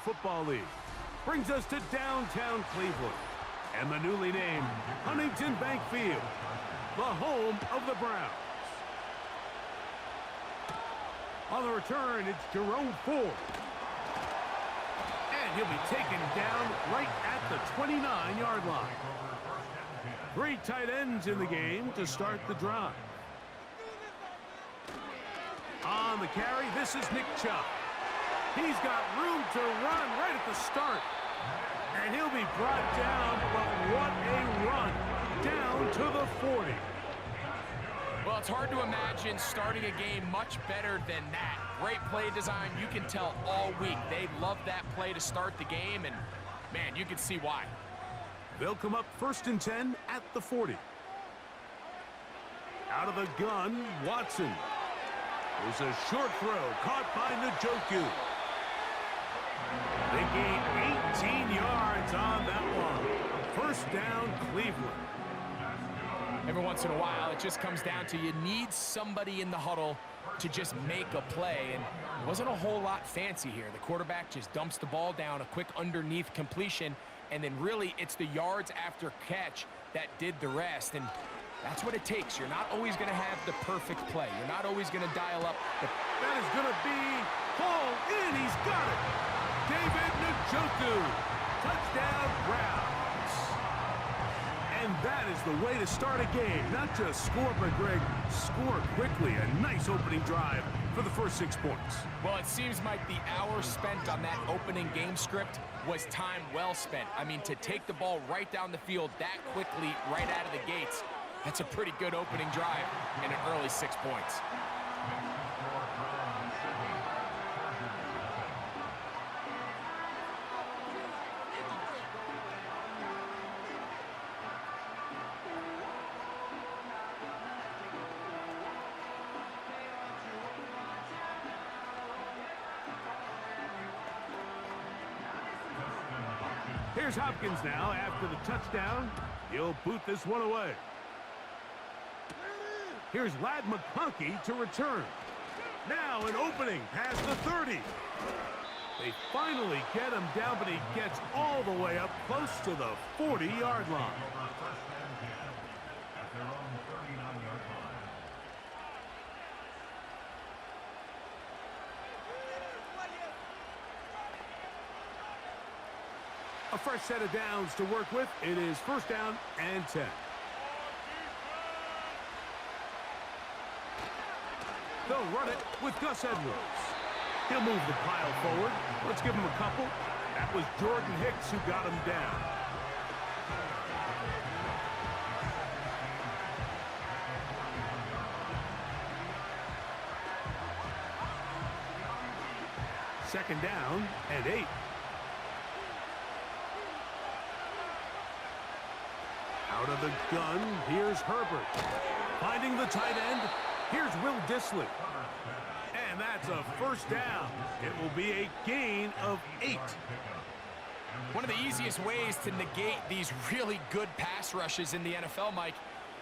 Football League. Brings us to downtown Cleveland and the newly named Huntington Bank Field, the home of the Browns. On the return, it's Jerome Ford. And he'll be taken down right at the 29-yard line. 3 tight ends in the game to start the drive. On the carry, this is Nick Chubb. He's got room to run right at the start. And he'll be brought down, but what a run. Down to the 40. Well, it's hard to imagine starting a game much better than that. Great play design. You can tell all week they love that play to start the game, and, man, you can see why. They'll come up 1st and 10 at the 40. Out of the gun, Watson. There's a short throw caught by Njoku. They gain 18 yards on that one. 1st down, Cleveland. Every once in a while, it just comes down to you need somebody in the huddle to just make a play, and it wasn't a whole lot fancy here. The quarterback just dumps the ball down, a quick underneath completion, and then really it's the yards after catch that did the rest, and that's what it takes. You're not always going to have the perfect play. You're not always going to dial up. That is going to be hauled in. He's got it. David Njoku. Touchdown, Browns. And that is the way to start a game. Not just score, but, Greg, score quickly. A nice opening drive for the first 6 points. Well, it seems like the hour spent on that opening game script was time well spent. I mean, to take the ball right down the field that quickly right out of the gates, that's a pretty good opening drive and an early 6 points. Here's Hopkins now after the touchdown. He'll boot this one away. Here's Ladd McConkey to return. Now an opening past the 30. They finally get him down, but he gets all the way up close to the 40-yard line. A fresh set of downs to work with. It is 1st down and 10. They'll run it with Gus Edwards. He'll move the pile forward. Let's give him a couple. That was Jordan Hicks who got him down. Second down and 8. Out of the gun, here's Herbert. Finding the tight end, here's Will Dissly. And that's a 1st down. It will be a gain of 8. One of the easiest ways to negate these really good pass rushes in the NFL, Mike,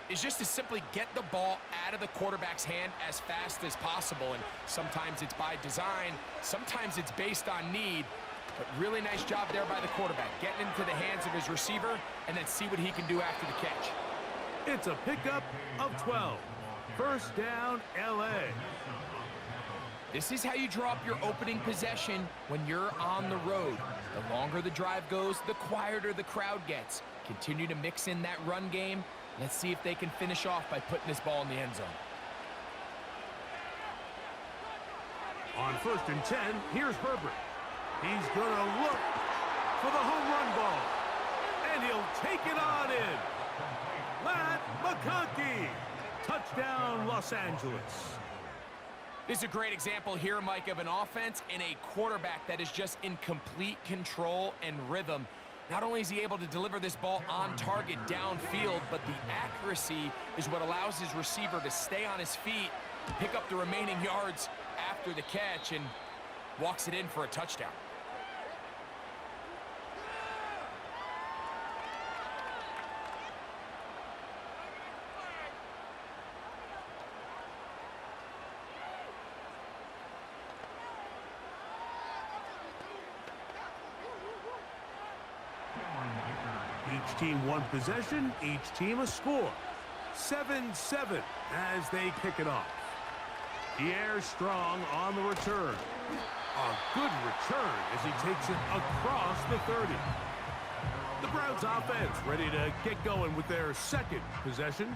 is just to simply get the ball out of the quarterback's hand as fast as possible. And sometimes it's by design, sometimes it's based on need. But really nice job there by the quarterback, getting into the hands of his receiver and then see what he can do after the catch. It's a pickup of 12. 1st down, L.A. This is how you draw up your opening possession when you're on the road. The longer the drive goes, the quieter the crowd gets. Continue to mix in that run game. Let's see if they can finish off by putting this ball in the end zone. On 1st and 10, here's Herbert. He's going to look for the home run ball. And he'll take it on in. Ladd McConkey. Touchdown, Los Angeles. This is a great example here, Mike, of an offense and a quarterback that is just in complete control and rhythm. Not only is he able to deliver this ball on target downfield, but the accuracy is what allows his receiver to stay on his feet, pick up the remaining yards after the catch, and walks it in for a touchdown. Each team one possession, each team a score. 7-7 as they kick it off. Pierre Strong on the return. A good return as he takes it across the 30. The Browns offense ready to get going with their second possession.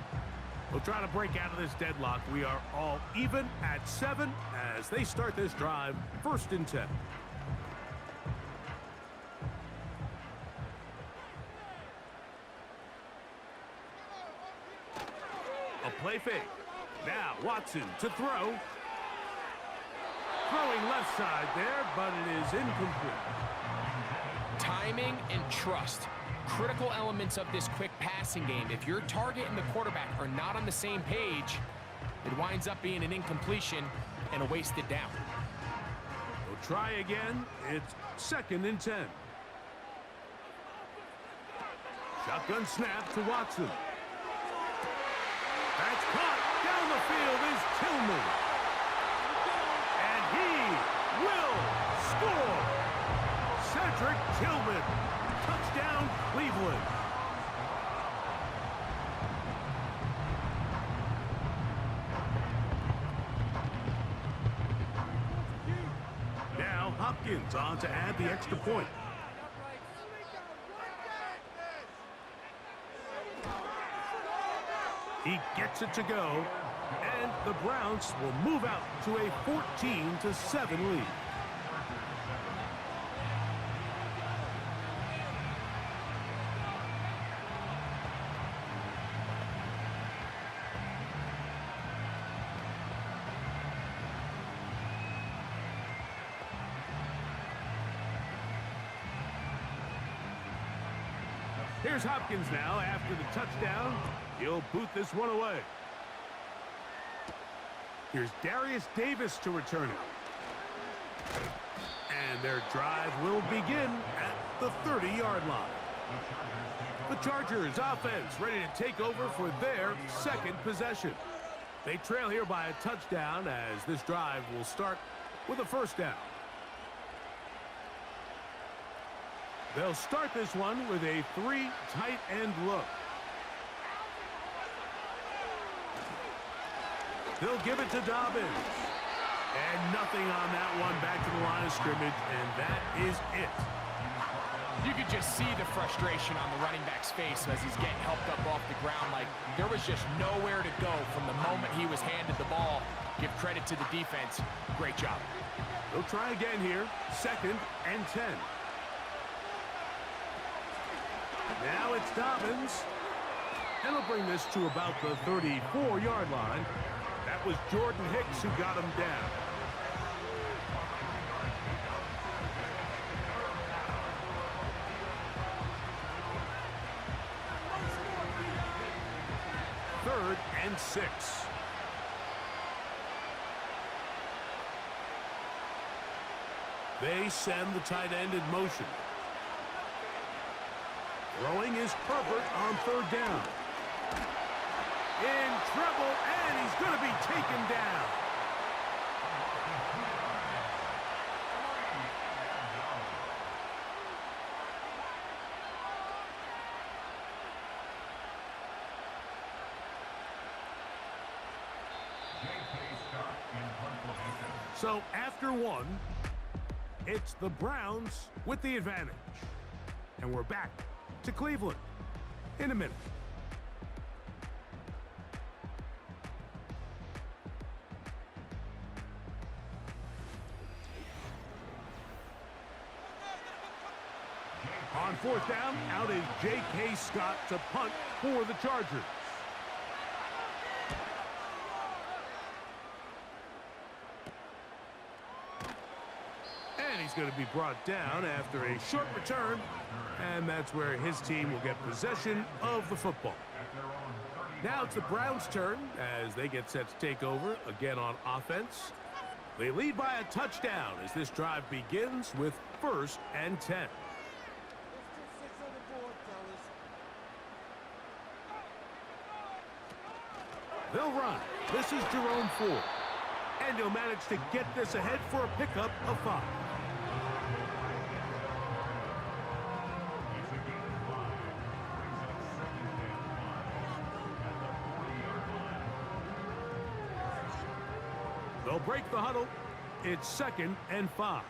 We'll try to break out of this deadlock. We are all even at 7 as they start this drive, 1st and 10. A play fake. Now Watson to throw. Throwing left side there, but it is incomplete. Timing and trust. Critical elements of this quick passing game. If your target and the quarterback are not on the same page, it winds up being an incompletion and a wasted down. We'll try again. It's 2nd and 10. Shotgun snap to Watson. That's caught. Down the field is Tillman. And he will score. Cedric Tillman. Touchdown, Cleveland. Now Hopkins on to add the extra point. He gets it to go, and the Browns will move out to a 14-7 lead. Here's Hopkins now after the touchdown. He'll boot this one away. Here's Darius Davis to return it. And their drive will begin at the 30-yard line. The Chargers offense ready to take over for their second possession. They trail here by a touchdown as this drive will start with a 1st down. They'll start this one with a 3 tight end look. They'll give it to Dobbins. And nothing on that one, back to the line of scrimmage, and that is it. You could just see the frustration on the running back's face as he's getting helped up off the ground. Like, there was just nowhere to go from the moment he was handed the ball. Give credit to the defense. Great job. They'll try again here. 2nd and 10. Now it's Dobbins. And he'll bring this to about the 34-yard line. That was Jordan Hicks who got him down. Third and 6. They send the tight end in motion. Throwing is Herbert on 3rd down. In trouble, and he's going to be taken down. So after one, it's the Browns with the advantage. And we're back to Cleveland in a minute. On 4th down, out is J.K. Scott to punt for the Chargers. And he's going to be brought down after a short return, and that's where his team will get possession of the football. Now it's the Browns' turn as they get set to take over again on offense. They lead by a touchdown as this drive begins with 1st and 10. They'll run. This is Jerome Ford. And he'll manage to get this ahead for a pickup of 5. They'll break the huddle. It's 2nd and 5.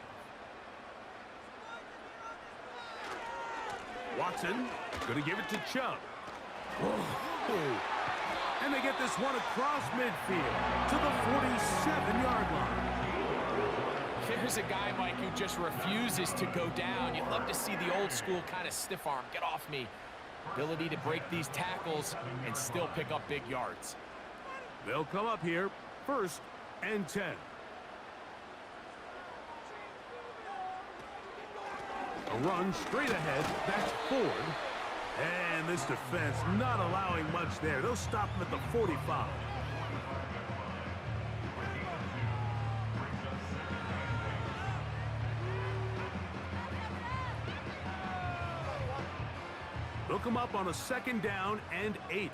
Watson going to give it to Chubb. Oh. And they get this one across midfield to the 47-yard line. There's a guy, Mike, who just refuses to go down. You'd love to see the old school kind of stiff arm. Get off me. Ability to break these tackles and still pick up big yards. They'll come up here, 1st and 10. A run straight ahead. That's Ford. And this defense not allowing much there. They'll stop him at the 45. They'll come up on a 2nd down and 8.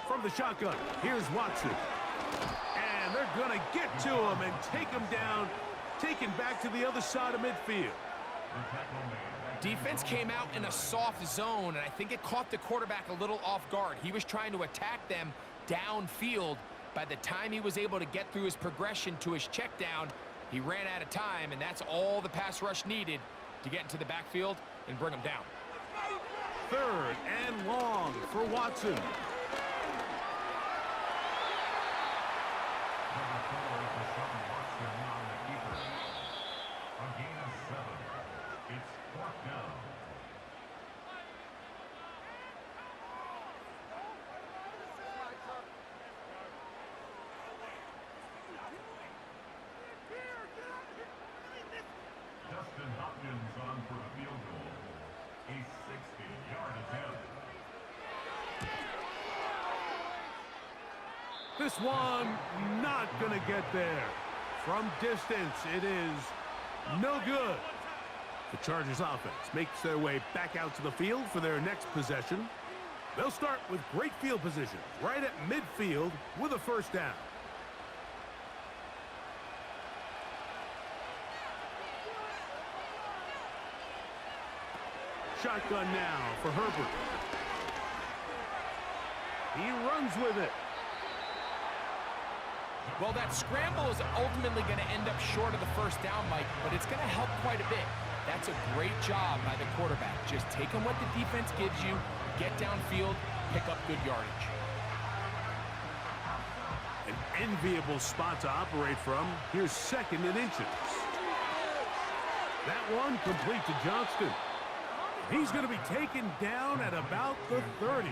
From the shotgun, here's Watson. And they're going to get to him and take him down, taken back to the other side of midfield. Defense came out in a soft zone, and I think it caught the quarterback a little off guard. He was trying to attack them downfield. By the time he was able to get through his progression to his check down, he ran out of time, and that's all the pass rush needed to get into the backfield and bring him down. 3rd and long for Watson. This one not going to get there. From distance, it is no good. The Chargers offense makes their way back out to the field for their next possession. They'll start with great field position right at midfield with a 1st down. Shotgun now for Herbert. He runs with it. Well, that scramble is ultimately going to end up short of the 1st down, Mike, but it's going to help quite a bit. That's a great job by the quarterback. Just taking what the defense gives you, get downfield, pick up good yardage. An enviable spot to operate from. Here's 2nd and inches. That one complete to Johnston. He's going to be taken down at about the 30.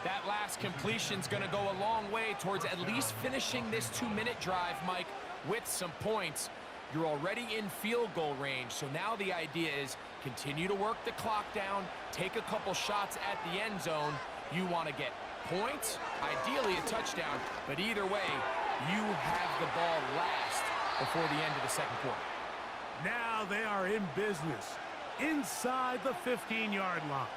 That last completion's going to go a long way towards at least finishing this 2-minute drive, Mike, with some points. You're already in field goal range, so now the idea is continue to work the clock down, take a couple shots at the end zone. You want to get points, ideally a touchdown, but either way, you have the ball last before the end of the 2nd quarter. Now they are in business inside the 15-yard line.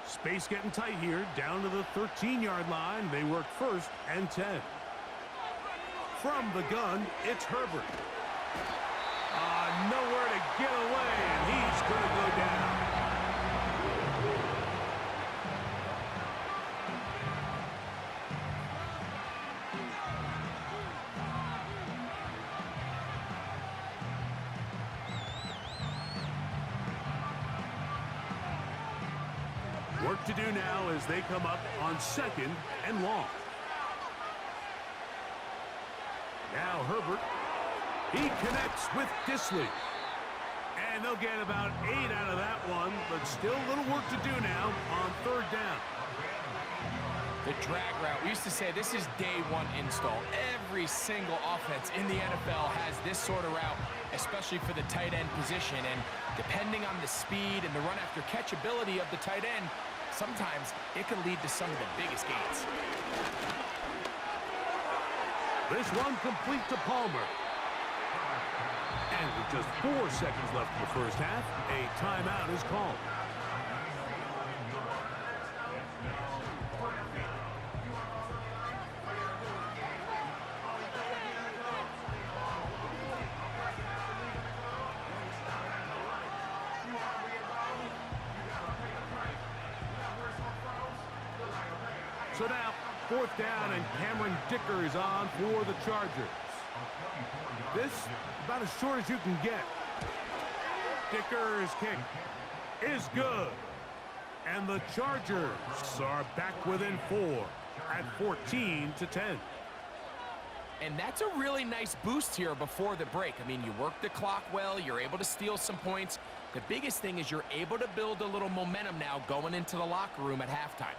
Space getting tight here, down to the 13-yard line. They work 1st and 10. From the gun, it's Herbert. Nowhere to get away, and he's going to go down. Work to do now as they come up on 2nd and long. Now Herbert. He connects with Disley. And they'll get about 8 out of that one, but still a little work to do now on 3rd down. The drag route. We used to say this is day 1 install. Every single offense in the NFL has this sort of route, especially for the tight end position. And depending on the speed and the run after catch ability of the tight end, sometimes it can lead to some of the biggest gains. This one complete to Palmer. And with just 4 seconds left in the 1st half, a timeout is called. So now, 4th down, and Cameron Dicker is on for the Chargers. This, about as short as you can get. Dicker's kick is good. And the Chargers are back within 4 at 14-10. And that's a really nice boost here before the break. I mean, you work the clock well, you're able to steal some points. The biggest thing is you're able to build a little momentum now going into the locker room at halftime.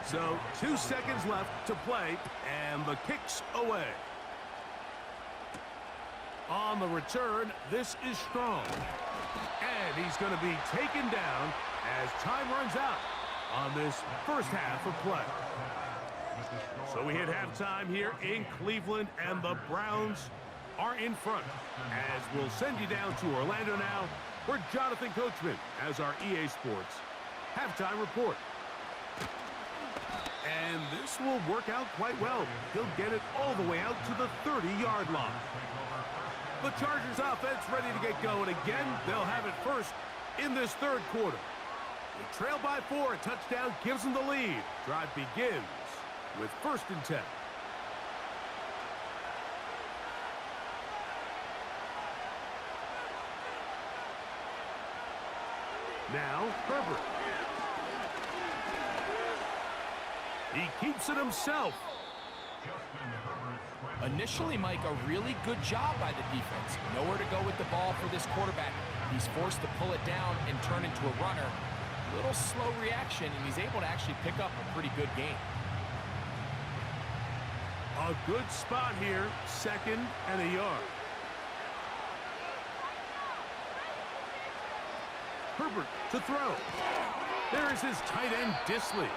So 2 seconds left to play, and the kick's away. On the return, this is strong. And he's going to be taken down as time runs out on this first half of play. So we hit halftime here in Cleveland, and the Browns are in front. As we'll send you down to Orlando now, where Jonathan Coachman has our EA Sports halftime report. And this will work out quite well. He'll get it all the way out to the 30-yard line. The Chargers offense ready to get going again. They'll have it first in this third quarter. They trail by 4. A touchdown gives them the lead. Drive begins with 1st and 10. Now, Herbert. He keeps it himself. Initially, Mike, a really good job by the defense. Nowhere to go with the ball for this quarterback. He's forced to pull it down and turn into a runner. A little slow reaction, and he's able to actually pick up a pretty good game. A good spot here, 2nd and a yard. Herbert to throw. There is his tight end, Disley.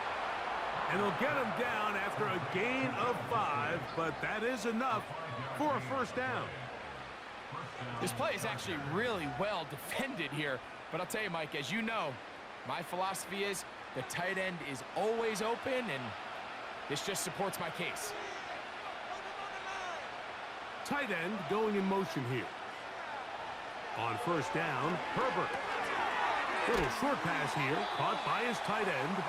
And they'll get him down after a gain of 5, but that is enough for a 1st down. This play is actually really well defended here. But I'll tell you, Mike, as you know, my philosophy is the tight end is always open, and this just supports my case. Tight end going in motion here. On 1st down, Herbert. Little short pass here, caught by his tight end.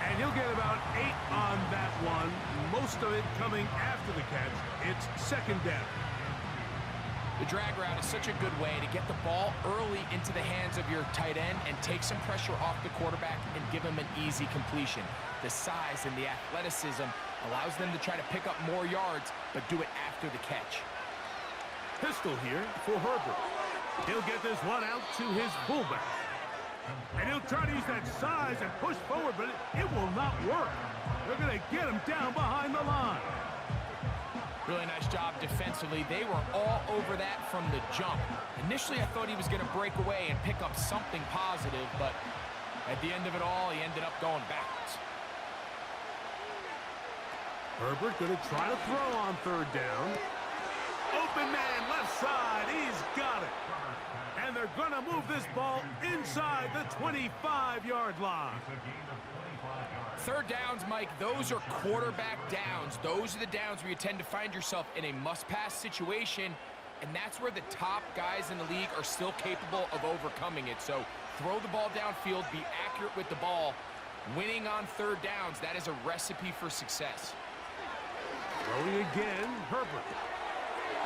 And he'll get about 8 on that one. Most of it coming after the catch. It's 2nd down. The drag route is such a good way to get the ball early into the hands of your tight end and take some pressure off the quarterback and give him an easy completion. The size and the athleticism allows them to try to pick up more yards, but do it after the catch. Pistol here for Herbert. He'll get this one out to his fullback. And he'll try to use that size and push forward, but it will not work. They're going to get him down behind the line. Really nice job defensively. They were all over that from the jump. Initially, I thought he was going to break away and pick up something positive, but at the end of it all, he ended up going backwards. Herbert going to try to throw on 3rd down. Open man, left side. He's got it. And they're going to move this ball inside the 25-yard line. 3rd downs, Mike, those are quarterback downs. Those are the downs where you tend to find yourself in a must-pass situation, and that's where the top guys in the league are still capable of overcoming it. So throw the ball downfield, be accurate with the ball. Winning on 3rd downs, that is a recipe for success. Throwing again, Herbert.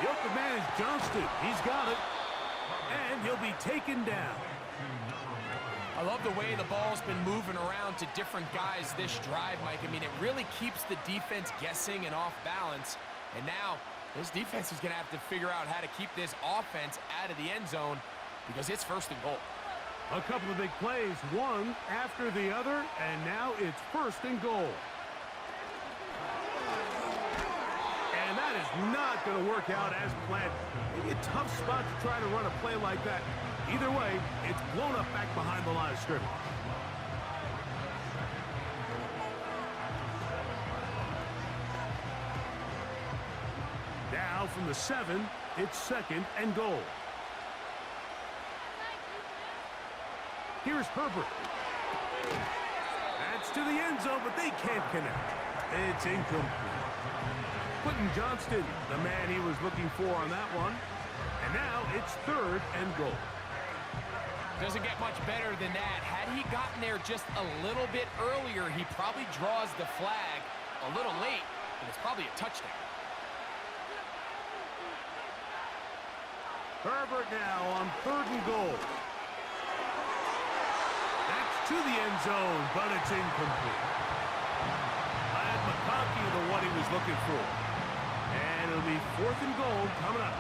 The open man is Johnston. He's got it. And he'll be taken down. I love the way the ball's been moving around to different guys this drive, Mike. I mean, it really keeps the defense guessing and off balance. And now, this defense is going to have to figure out how to keep this offense out of the end zone because it's 1st and goal. A couple of big plays, one after the other, and now it's 1st and goal. And that is not going to work out as planned. Maybe a tough spot to try to run a play like that. Either way, it's blown up back behind the line of scrimmage. Now from the 7, it's 2nd and goal. Here's Herbert. That's to the end zone, but they can't connect. It's incomplete. Quentin Johnston, the man he was looking for on that one. And now it's 3rd and goal. Doesn't get much better than that. Had he gotten there just a little bit earlier, he probably draws the flag a little late, and it's probably a touchdown. Herbert now on 3rd and goal. That's to the end zone, but it's incomplete. And McConkey, the one he was looking for. And it'll be 4th and goal coming up.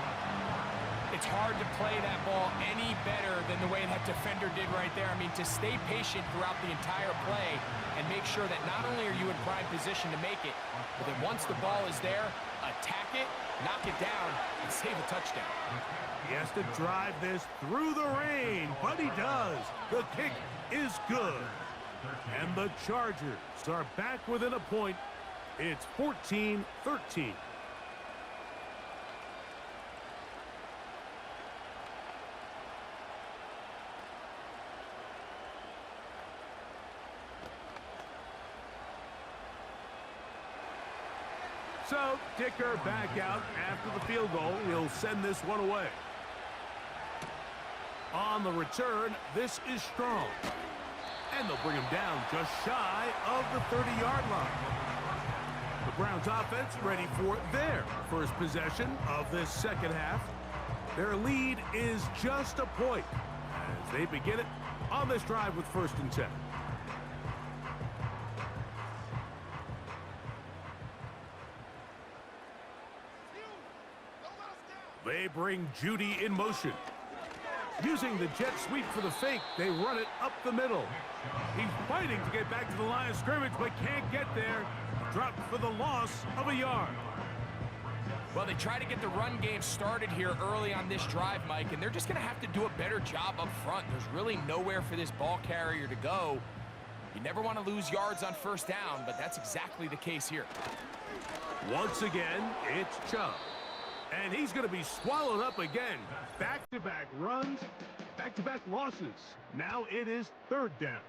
It's hard to play that ball any better than the way that defender did right there. I mean, to stay patient throughout the entire play and make sure that not only are you in prime position to make it, but then once the ball is there, attack it, knock it down, and save a touchdown. He has to drive this through the rain, but he does. The kick is good. And the Chargers are back within a point. It's 14-13. So, Dicker back out after the field goal. He'll send this one away. On the return, this is Strong. And they'll bring him down just shy of the 30-yard line. The Browns offense ready for their first possession of this second half. Their lead is just a point as they begin it on this drive with 1st and 10. They bring Judy in motion. Using the jet sweep for the fake, they run it up the middle. He's fighting to get back to the line of scrimmage, but can't get there. Dropped for the loss of a yard. Well, they try to get the run game started here early on this drive, Mike, and they're just going to have to do a better job up front. There's really nowhere for this ball carrier to go. You never want to lose yards on 1st down, but that's exactly the case here. Once again, it's Chubb. And he's going to be swallowed up again. Back-to-back runs, back-to-back losses. Now it is 3rd down.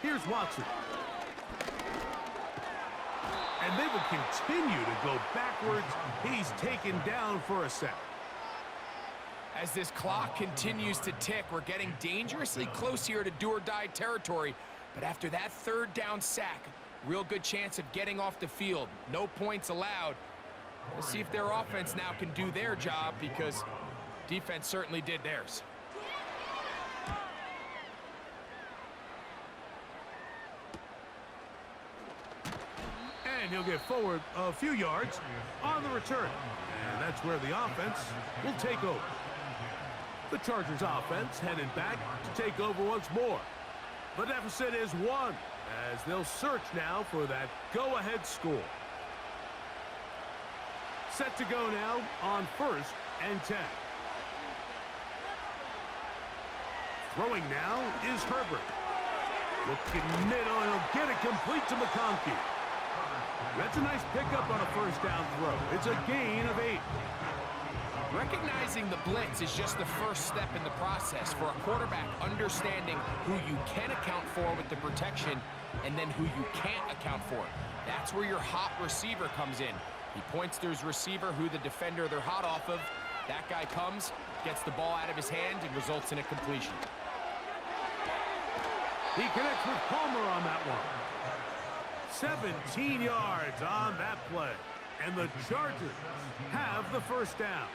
Here's Watson. And they will continue to go backwards. He's taken down for a sack. As this clock continues to tick, we're getting dangerously close here to do-or-die territory. But after that 3rd down sack, real good chance of getting off the field. No points allowed. Let's see if their offense now can do their job, because defense certainly did theirs. And he'll get forward a few yards on the return. And that's where the offense will take over. The Chargers offense headed back to take over once more. The deficit is 1 as they'll search now for that go-ahead score. Set to go now on 1st and 10. Throwing now is Herbert. Looking middle, and he'll get it complete to McConkey. That's a nice pickup on a 1st down throw. It's a gain of 8. Recognizing the blitz is just the first step in the process for a quarterback, understanding who you can account for with the protection and then who you can't account for. That's where your hot receiver comes in. He points to his receiver, who the defender they're hot off of. That guy comes, gets the ball out of his hand, and results in a completion. He connects with Palmer on that one. 17 yards on that play. And the Chargers have the 1st down.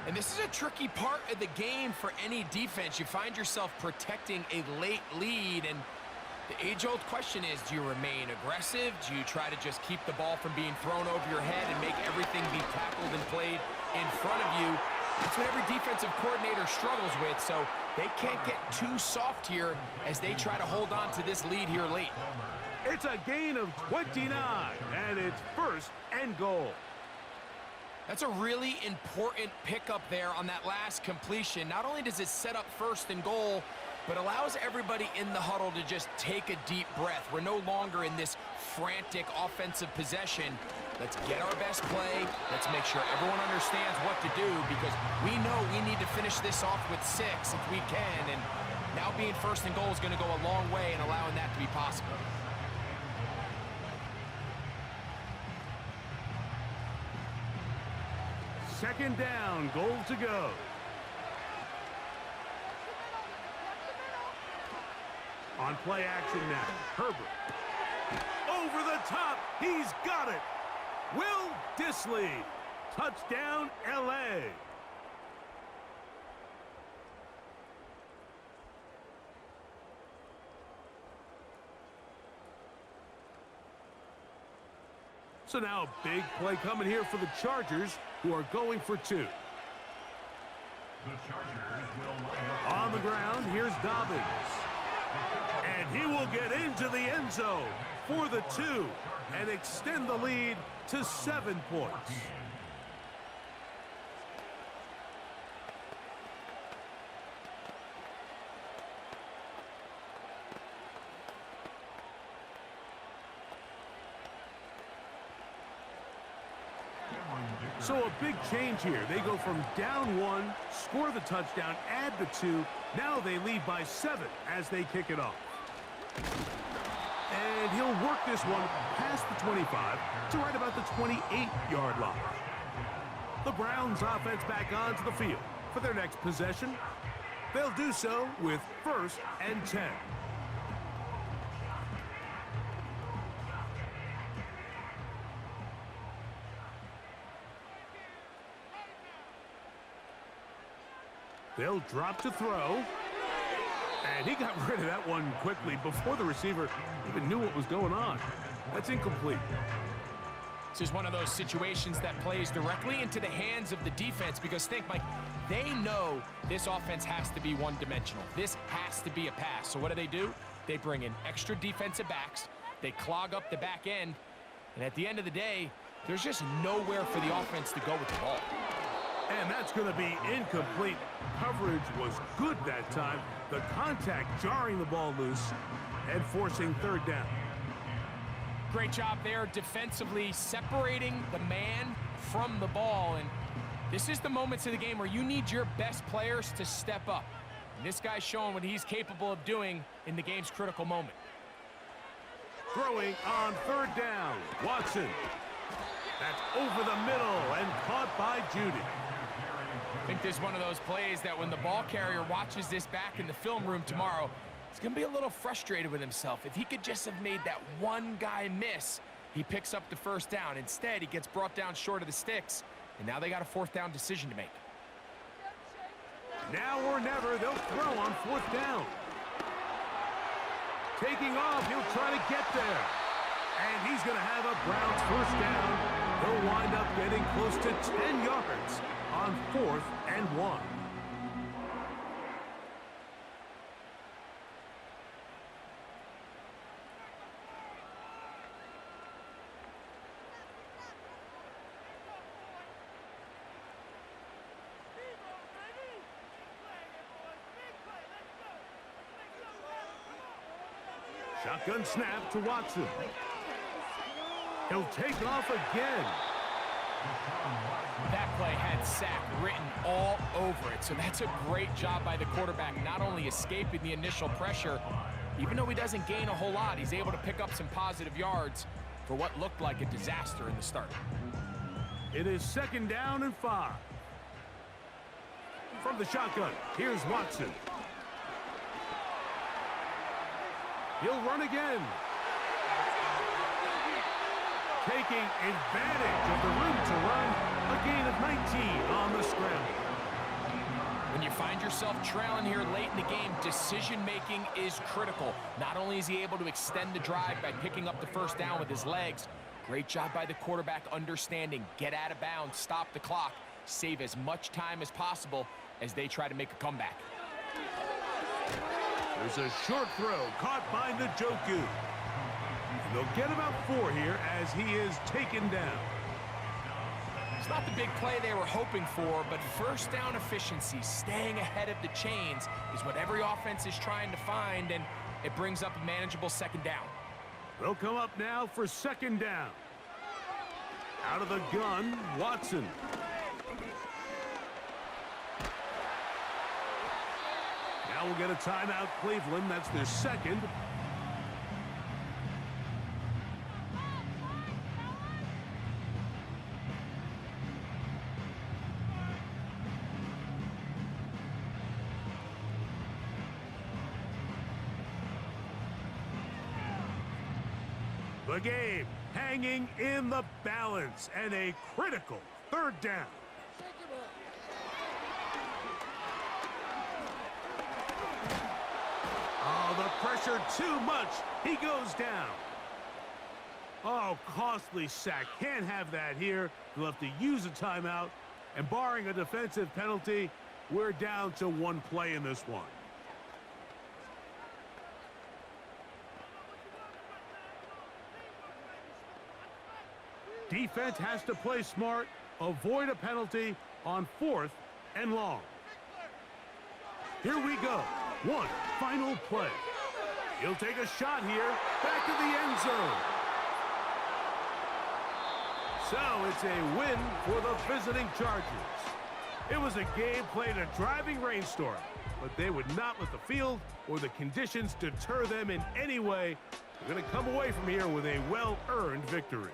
And this is a tricky part of the game for any defense. You find yourself protecting a late lead, and the age-old question is, do you remain aggressive? Do you try to just keep the ball from being thrown over your head and make everything be tackled and played in front of you? That's what every defensive coordinator struggles with, so they can't get too soft here as they try to hold on to this lead here late. It's a gain of 29, and it's 1st and goal. That's a really important pickup there on that last completion. Not only does it set up 1st and goal, but allows everybody in the huddle to just take a deep breath. We're no longer in this frantic offensive possession. Let's get our best play. Let's make sure everyone understands what to do, because we know we need to finish this off with 6 if we can, and now being first and goal is going to go a long way in allowing that to be possible. Second down, goal to go. On play action now, Herbert. Over the top, he's got it. Will Dissly, touchdown LA. So now a big play coming here for the Chargers, who are going for 2. On the ground, here's Dobbins. And he will get into the end zone for the 2 and extend the lead to 7 points. So a big change here. They go from down 1, score the touchdown, add the 2. Now they lead by 7 as they kick it off. And he'll work this one past the 25 to right about the 28-yard line. The Browns offense back onto the field for their next possession. They'll do so with 1st and 10. They'll drop to throw. And he got rid of that one quickly before the receiver even knew what was going on. That's incomplete. This is one of those situations that plays directly into the hands of the defense, because think, Mike, they know this offense has to be one-dimensional. This has to be a pass. So what do? They bring in extra defensive backs. They clog up the back end. And at the end of the day, there's just nowhere for the offense to go with the ball. And that's going to be incomplete. Coverage was good that time. The contact jarring the ball loose and forcing 3rd down. Great job there defensively, separating the man from the ball. And this is the moments of the game where you need your best players to step up. And this guy's showing what he's capable of doing in the game's critical moment. Throwing on 3rd down, Watson. That's over the middle and caught by Judy. I think this is one of those plays that when the ball carrier watches this back in the film room tomorrow, he's going to be a little frustrated with himself. If he could just have made that one guy miss, he picks up the 1st down. Instead, he gets brought down short of the sticks, and now they got a 4th down decision to make. Now or never, they'll throw on 4th down. Taking off, he'll try to get there. And he's going to have a Browns 1st down. He'll wind up getting close to 10 yards on 4th and 1. Shotgun snap to Watson. He'll take off again. That play had sack written all over it, so that's a great job by the quarterback, not only escaping the initial pressure, even though he doesn't gain a whole lot, he's able to pick up some positive yards for what looked like a disaster in the start. It is 2nd down and 5. From the shotgun, here's Watson. He'll run again. Taking advantage of the room to run, a gain of 19 on the scramble. When you find yourself trailing here late in the game, decision-making is critical. Not only is he able to extend the drive by picking up the 1st down with his legs, great job by the quarterback understanding, get out of bounds, stop the clock, save as much time as possible as they try to make a comeback. There's a short throw caught by Njoku. They'll get about 4 here as he is taken down. It's not the big play they were hoping for, but first down efficiency, staying ahead of the chains, is what every offense is trying to find, and it brings up a manageable second down. They'll come up now for second down. Out of the gun, Watson. Now we'll get a timeout, Cleveland. That's their second. The game hanging in the balance and a critical third down. Oh, the pressure too much. He goes down. Oh, costly sack. Can't have that here. He'll have to use a timeout. And barring a defensive penalty, we're down to one play in this one. Defense has to play smart, avoid a penalty on 4th and long. Here we go. One final play. He'll take a shot here, back to the end zone. So it's a win for the visiting Chargers. It was a game played in a driving rainstorm, but they would not let the field or the conditions deter them in any way. They're going to come away from here with a well-earned victory.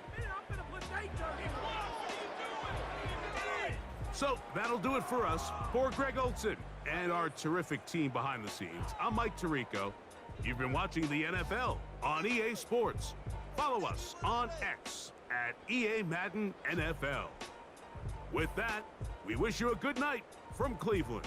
So that'll do it for us. For Greg Olson and our terrific team behind the scenes, I'm Mike Tirico. You've been watching the NFL on EA Sports. Follow us on X at EA Madden NFL. With that, we wish you a good night from Cleveland.